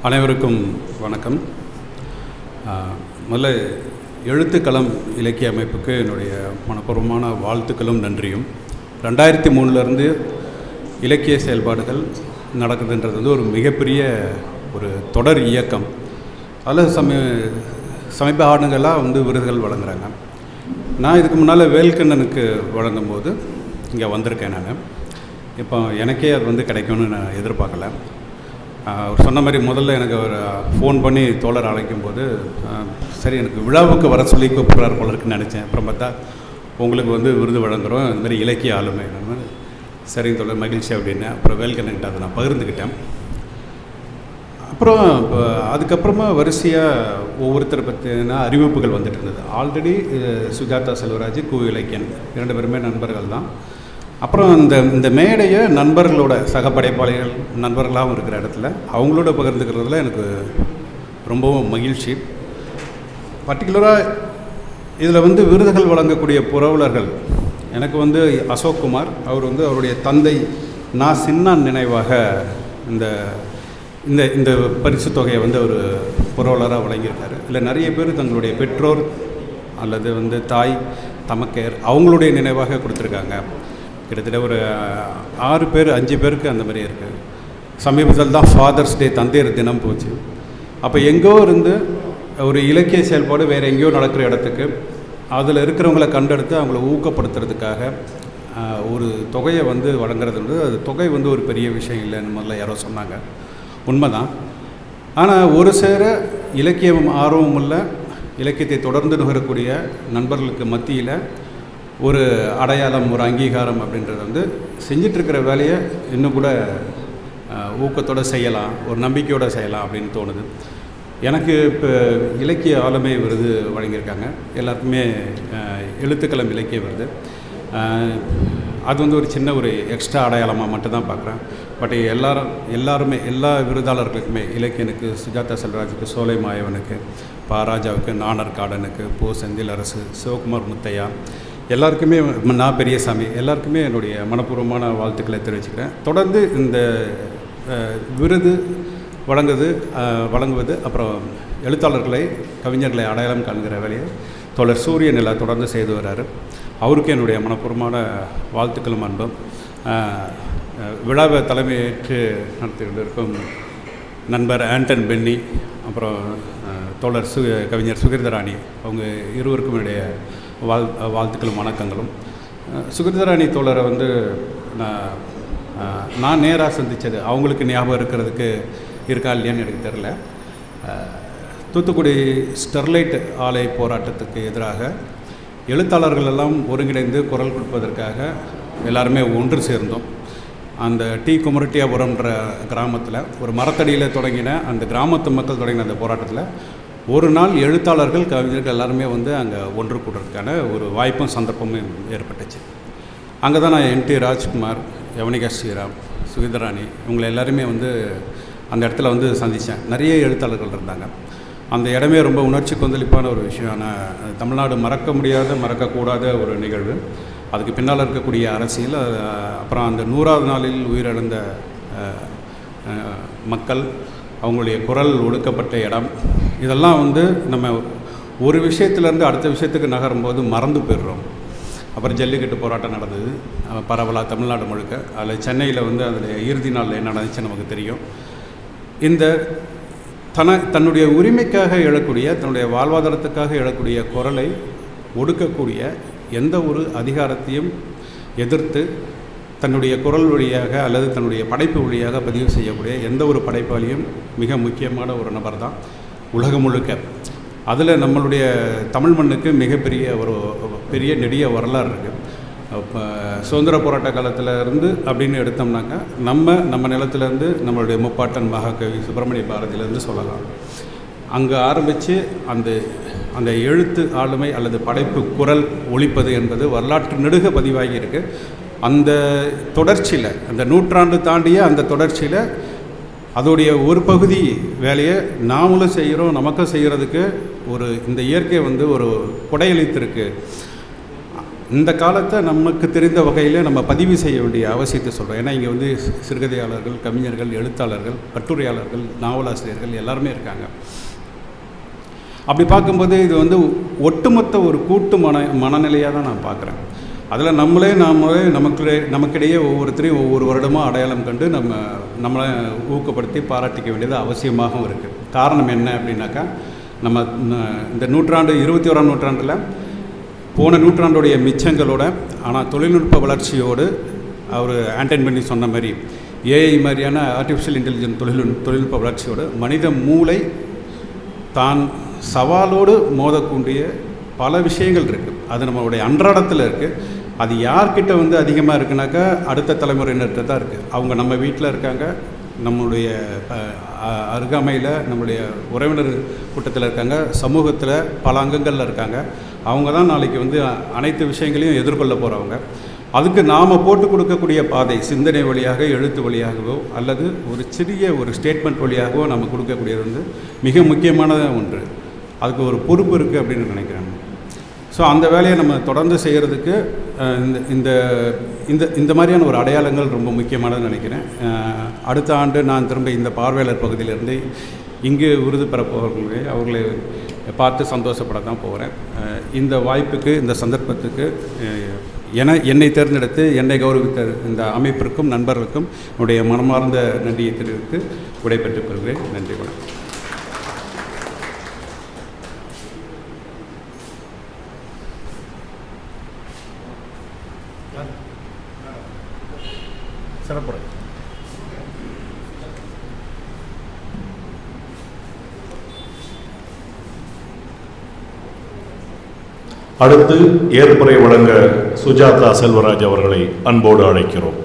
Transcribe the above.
அனைவருக்கும் வணக்கம். முதல்ல எழுத்துக்களம் இலக்கிய அமைப்புக்கு என்னுடைய மனப்பூர்வமான வாழ்த்துக்களும் நன்றியும். 2003 இலக்கிய செயல்பாடுகள் நடக்குதுன்றது வந்து ஒரு மிகப்பெரிய ஒரு தொடர் இயக்கம். அதில் சமீப ஆண்டுகளாக வந்து விருதுகள் வழங்குறாங்க. நான் இதுக்கு முன்னால் வேல்கண்ணனுக்கு வழங்கும்போது இங்கே வந்திருக்கேன். நான் இப்போ எனக்கே அது வந்து கிடைக்கும்னு நான் எதிர்பார்க்கல. அவர் சொன்ன மாதிரி முதல்ல எனக்கு ஒரு ஃபோன் பண்ணி தோழர் அழைக்கும்போது சரி எனக்கு விழாவுக்கு வர சொல்லி கூப்பிட்றாரு போல இருக்குன்னு நினச்சேன். அப்புறம் பார்த்தா உங்களுக்கு வந்து விருது வழங்குகிறோம், இந்த மாதிரி இலக்கிய ஆளுமை. சரிங்க தோழர், மகிழ்ச்சி அப்படின்னு. அப்புறம் வேல்கண்ணன்கிட்ட அதை நான் பகிர்ந்துக்கிட்டேன். அப்புறம் இப்போ அதுக்கப்புறமா வரிசையாக ஒவ்வொருத்தரை பற்றின அறிவிப்புகள் வந்துட்டு இருந்தது. ஆல்ரெடி சுஜாதா செல்வராஜ், கு இலக்கியன் 2 பேருமே நண்பர்கள் தான். அப்புறம் இந்த மேடையை நண்பர்களோட சக படைப்பாளிகள் நண்பர்களாகவும் இருக்கிற இடத்துல அவங்களோட பகிர்ந்துக்கிறதுல எனக்கு ரொம்பவும் மகிழ்ச்சி. பர்டிகுலராக இதில் வந்து விருதுகள் வழங்கக்கூடிய புரவலர்கள் எனக்கு வந்து அசோக் குமார், அவர் வந்து அவருடைய தந்தை நான் சின்னான் நினைவாக இந்த இந்த இந்த பரிசு தொகையை வந்து அவர் புரவலராக வழங்கியிருக்காரு. இல்லை நிறைய பேர் தங்களுடைய பெற்றோர் அல்லது வந்து தாய் தமக்கையர் அவங்களுடைய நினைவாக கொடுத்துருக்காங்க. கிட்டத்தட்ட ஒரு 6 பேர் 5 பேருக்கு அந்த மாதிரி இருக்குது. சமீபத்தில் தான் ஃபாதர்ஸ் டே, தந்தையர் தினம் போச்சு. அப்போ எங்கோ இருந்து ஒரு இலக்கிய செயல்பாடு வேறு எங்கேயோ நடக்கிற இடத்துக்கு அதில் இருக்கிறவங்களை கண்டெடுத்து அவங்கள ஊக்கப்படுத்துறதுக்காக ஒரு தொகையை வந்து வழங்குறது அது தொகை வந்து ஒரு பெரிய விஷயம் இல்லைன்னு முதல்ல யாரோ சொன்னாங்க. உண்மைதான். ஆனால் ஒரு சேர இலக்கியம் ஆர்வம் உள்ள இலக்கியத்தை தொடர்ந்து நுகரக்கூடிய நண்பர்களுக்கு மத்தியில் ஒரு அடையாளம், ஒரு அங்கீகாரம் அப்படின்றது வந்து செஞ்சிட்ருக்கிற வேலையை இன்னும் கூட ஊக்கத்தோடு செய்யலாம், ஒரு நம்பிக்கையோடு செய்யலாம் அப்படின்னு தோணுது. எனக்கு இப்போ இலக்கிய ஆளுமை விருது வழங்கியிருக்காங்க. எல்லாருக்குமே எழுத்துக்களம் இலக்கிய விருது. அது வந்து ஒரு சின்ன ஒரு எக்ஸ்ட்ரா அடையாளமாக மட்டும்தான் பார்க்குறேன். பட் எல்லாருமே எல்லா விருதாளர்களுக்குமே, இலக்கியனுக்கு, சுஜாதா செல்வராஜுக்கு, சோலை மாயவனுக்கு, பாராஜாவுக்கு, நாணர் காடனுக்கு, போ செந்தில் அரசு, சிவகுமார் முத்தையா, எல்லாருக்குமே, நான் பெரியசாமி, எல்லாருக்குமே என்னுடைய மனப்பூர்வமான வாழ்த்துக்களை தெரிவிச்சுக்கிறேன். தொடர்ந்து இந்த விருது வழங்குவது அப்புறம் எழுத்தாளர்களை, கவிஞர்களை அடையாளம் காண்கிற வேலையை தோழர் சூரியன் எல்லாம் தொடர்ந்து செய்து வர்றாரு. அவருக்கு என்னுடைய மனப்பூர்வமான வாழ்த்துக்களும் அன்பும். விழாவை தலைமையேற்று நடத்தி கொண்டிருக்கும் நண்பர் ஆண்டன் பென்னி, அப்புறம் தோழர் கவிஞர் சுகிர்தராணி, அவங்க இருவருக்கும் என்னுடைய வாழ்த்துக்களும் வணக்கங்களும். சுகிர்தராணி தோழரை வந்து நான் நேராக சந்தித்தது அவங்களுக்கு ஞாபகம் இருக்கிறதுக்கு இருக்கா இல்லையான்னு எனக்கு தெரில. தூத்துக்குடி ஸ்டெர்லைட் ஆலை போராட்டத்துக்கு எதிராக எழுத்தாளர்கள் எல்லாம் ஒருங்கிணைந்து குரல் கொடுப்பதற்காக எல்லாருமே ஒன்று சேர்ந்தோம். அந்த டி குமரட்டியாபுரம்ன்ற கிராமத்தில் ஒரு மரத்தடியில் தொடங்கின அந்த கிராமத்து மக்கள் தொடங்கின அந்த போராட்டத்தில் ஒரு நாள் எழுத்தாளர்கள், கவிஞர்கள் எல்லாருமே வந்து அங்கே ஒன்று கூடுறதுக்கான ஒரு வாய்ப்பும் சந்தர்ப்பமும் ஏற்பட்டுச்சு. அங்கே தான் நான் என்.டி. ராஜ்குமார், யவனிகா ஸ்ரீராம், சுகிதராணி இவங்களை எல்லாருமே வந்து அந்த இடத்துல வந்து சந்தித்தேன். நிறைய எழுத்தாளர்கள் இருந்தாங்க. அந்த இடமே ரொம்ப உணர்ச்சி கொந்தளிப்பான ஒரு விஷயம். ஆனால் தமிழ்நாடு மறக்கக்கூடாத ஒரு நிகழ்வு. அதுக்கு பின்னால் இருக்கக்கூடிய அரசியல், அப்புறம் அந்த 100வது நாளில் உயிரிழந்த மக்கள், அவங்களுடைய குரல் ஒடுக்கப்பட்ட இடம், இதெல்லாம் வந்து நம்ம ஒரு விஷயத்துலேருந்து அடுத்த விஷயத்துக்கு நகரும்போது மறந்து போயிடுறோம். அப்புறம் ஜல்லிக்கட்டு போராட்டம் நடந்தது பரவலாக தமிழ்நாடு முழுக்க. அதில் சென்னையில் வந்து அதில் இறுதி நாளில் என்ன நடந்துச்சுன்னு நமக்கு தெரியும். இந்த தன்னுடைய உரிமைக்காக எழக்கூடிய, தன்னுடைய வாழ்வாதாரத்துக்காக எழக்கூடிய குரலை ஒடுக்கக்கூடிய எந்த ஒரு அதிகாரத்தையும் எதிர்த்து தன்னுடைய குரல் வழியாக அல்லது தன்னுடைய படைப்பு வழியாக பதிவு செய்யக்கூடிய எந்த ஒரு படைப்பாளியும் மிக முக்கியமான ஒரு நபர் தான் உலகம் முழுக்க. அதில் நம்மளுடைய தமிழ் மண்ணுக்கு மிகப்பெரிய ஒரு பெரிய நெடிய வரலாறு இருக்குது. இப்போ சுதந்திர போராட்ட காலத்தில் இருந்து அப்படின்னு எடுத்தோம்னாக்கா நம்ம நிலத்திலேருந்து நம்மளுடைய முப்பாட்டன் மகாகவி சுப்பிரமணிய பாரதியிலேருந்து சொல்லலாம். அங்கே ஆரம்பித்து அந்த எழுத்து ஆளுமை அல்லது படைப்பு குரல் ஒலிப்பது என்பது வரலாற்று நெடுக பதிவாகி இருக்குது. அந்த தொடர்ச்சியில், அந்த நூற்றாண்டு தாண்டிய அந்த தொடர்ச்சியில் அதோடைய ஒரு பகுதி வேலையை நாமளும் செய்கிறோம். நமக்கும் செய்கிறதுக்கு இந்த இயற்கை வந்து ஒரு கொடையளித்திருக்கு. இந்த காலத்தை நமக்கு தெரிந்த வகையில் நம்ம பதிவு செய்ய வேண்டிய அவசியத்தை சொல்கிறோம். ஏன்னா இங்கே வந்து சிறுகதையாளர்கள், கவிஞர்கள், எழுத்தாளர்கள், கட்டுரையாளர்கள், நாவலாசிரியர்கள் எல்லாருமே இருக்காங்க. அப்படி பார்க்கும்போது இது வந்து ஒட்டுமொத்த ஒரு கூட்டு மனநிலையாக தான் நான் பார்க்குறேன். அதில் நாமளே நமக்கிடையே ஒவ்வொருத்தரையும் ஒவ்வொரு வருடமும் அடையாளம் கண்டு நம்மளை ஊக்கப்படுத்தி பாராட்டிக்க வேண்டியது அவசியமாகவும் இருக்குது. காரணம் என்ன அப்படின்னாக்கா, நம்ம இந்த 21ஆம் நூற்றாண்டில் போன நூற்றாண்டுடைய மிச்சங்களோட, ஆனால் தொழில்நுட்ப வளர்ச்சியோடு அவர் ஆண்டன் பண்ணி சொன்ன மாதிரி ஏஐ மாதிரியான ஆர்டிஃபிஷியல் இன்டெலிஜென்ஸ் தொழில்நுட்ப வளர்ச்சியோடு மனித மூளை தான் சவாலோடு மோதக்கூடிய பல விஷயங்கள் இருக்குது. அது நம்மளுடைய அன்றாடத்தில் இருக்குது. அது யார்கிட்ட வந்து அதிகமாக இருக்குனாக்கா அடுத்த தலைமுறையினர்கிட்ட தான் இருக்குது. அவங்க நம்ம வீட்டில் இருக்காங்க, நம்மளுடைய அருகாமையில் நம்மளுடைய உறவினர் கூட்டத்தில் இருக்காங்க, சமூகத்தில் பல அங்கங்களில் இருக்காங்க. அவங்க தான் நாளைக்கு வந்து அனைத்து விஷயங்களையும் எதிர்கொள்ள போகிறவங்க. அதுக்கு நாம் போட்டு கொடுக்கக்கூடிய பாதை சிந்தனை வழியாக, எழுத்து வழியாகவோ அல்லது ஒரு சிறிய ஒரு ஸ்டேட்மெண்ட் வழியாகவோ நம்ம கொடுக்கக்கூடியது வந்து மிக முக்கியமான ஒன்று. அதுக்கு ஒரு பொறுப்பு இருக்குது அப்படின்னு நினைக்கிறேன். ஸோ அந்த வேலையை நம்ம தொடர்ந்து செய்கிறதுக்கு இந்த இந்த இந்த மாதிரியான ஒரு அடையாளங்கள் ரொம்ப முக்கியமானதுன்னு நினைக்கிறேன். அடுத்த ஆண்டு நான் திரும்ப இந்த பார்வையாளர் பகுதியிலேருந்து இங்கு விருது பெறப்போகிறவர்களே அவர்களை பார்த்து சந்தோஷப்பட தான் போகிறேன். இந்த வாய்ப்புக்கு, இந்த சந்தர்ப்பத்துக்கு என்னை தேர்ந்தெடுத்து என்னை கௌரவித்த இந்த அமைப்பிற்கும் நண்பர்களுக்கும் என்னுடைய மனமார்ந்த நன்றியை தெரிவித்து விடைபெற்றுக் கொள்கிறேன். நன்றி, வணக்கம். சிறப்புரை. அடுத்து ஏற்புரை வழங்க சுஜாதா செல்வராஜ் அவர்களை அன்போடு அழைக்கிறோம்.